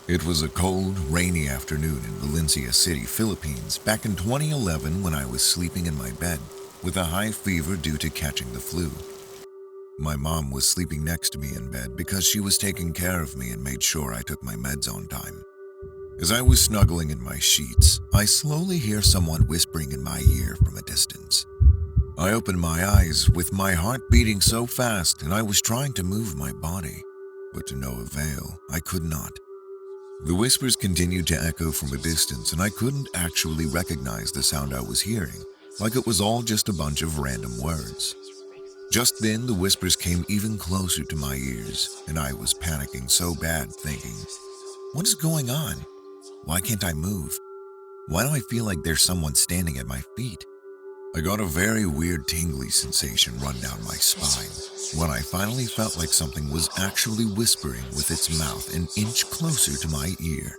It was a cold, rainy afternoon in Valencia City, Philippines, back in 2011 when I was sleeping in my bed with a high fever due to catching the flu. My mom was sleeping next to me in bed because she was taking care of me and made sure I took my meds on time. As I was snuggling in my sheets, I slowly hear someone whispering in my ear from a distance. I opened my eyes with my heart beating so fast and I was trying to move my body, but to no avail, I could not. The whispers continued to echo from a distance and I couldn't actually recognize the sound I was hearing, like it was all just a bunch of random words. Just then, the whispers came even closer to my ears and I was panicking so bad thinking, what is going on? Why can't I move? Why do I feel like there's someone standing at my feet? I got a very weird tingly sensation run down my spine when I finally felt like something was actually whispering with its mouth an inch closer to my ear.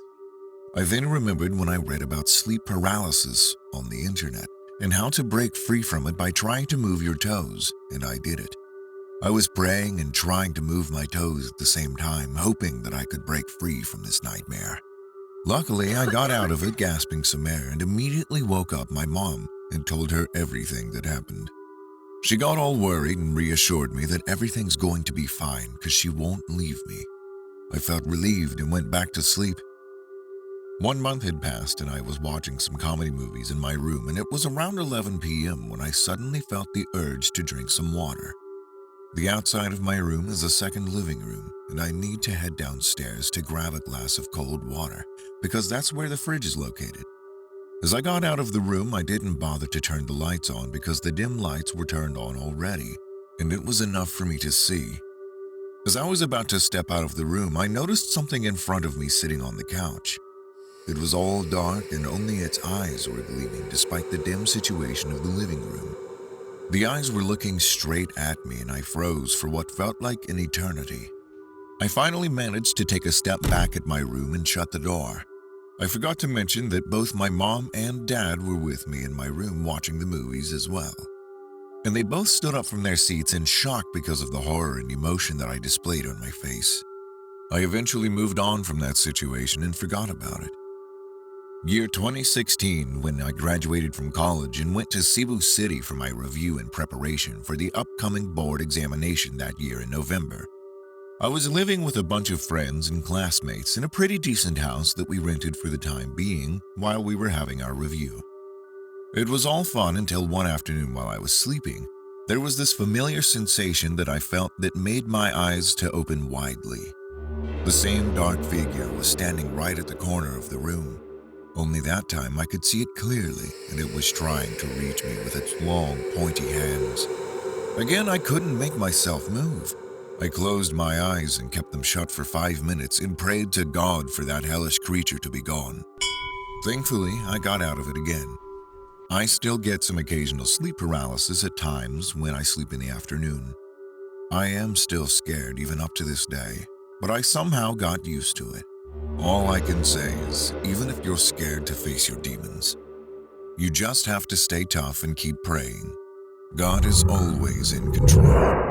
I then remembered when I read about sleep paralysis on the internet and how to break free from it by trying to move your toes, and I did it. I was praying and trying to move my toes at the same time, hoping that I could break free from this nightmare. Luckily, I got out of it gasping some air and immediately woke up my mom and told her everything that happened. She got all worried and reassured me that everything's going to be fine because she won't leave me. I felt relieved and went back to sleep. 1 month had passed and I was watching some comedy movies in my room and it was around 11 p.m. when I suddenly felt the urge to drink some water. The outside of my room is a second living room and I need to head downstairs to grab a glass of cold water because that's where the fridge is located. As I got out of the room, I didn't bother to turn the lights on because the dim lights were turned on already, and it was enough for me to see. As I was about to step out of the room, I noticed something in front of me sitting on the couch. It was all dark and only its eyes were gleaming despite the dim situation of the living room. The eyes were looking straight at me and I froze for what felt like an eternity. I finally managed to take a step back at my room and shut the door. I forgot to mention that both my mom and dad were with me in my room watching the movies as well. And they both stood up from their seats in shock because of the horror and emotion that I displayed on my face. I eventually moved on from that situation and forgot about it. Year 2016, when I graduated from college and went to Cebu City for my review and preparation for the upcoming board examination that year in November. I was living with a bunch of friends and classmates in a pretty decent house that we rented for the time being while we were having our review. It was all fun until one afternoon while I was sleeping, there was this familiar sensation that I felt that made my eyes to open widely. The same dark figure was standing right at the corner of the room. Only that time I could see it clearly and it was trying to reach me with its long, pointy hands. Again, I couldn't make myself move. I closed my eyes and kept them shut for 5 minutes and prayed to God for that hellish creature to be gone. Thankfully, I got out of it again. I still get some occasional sleep paralysis at times when I sleep in the afternoon. I am still scared even up to this day, but I somehow got used to it. All I can say is, even if you're scared to face your demons, you just have to stay tough and keep praying. God is always in control.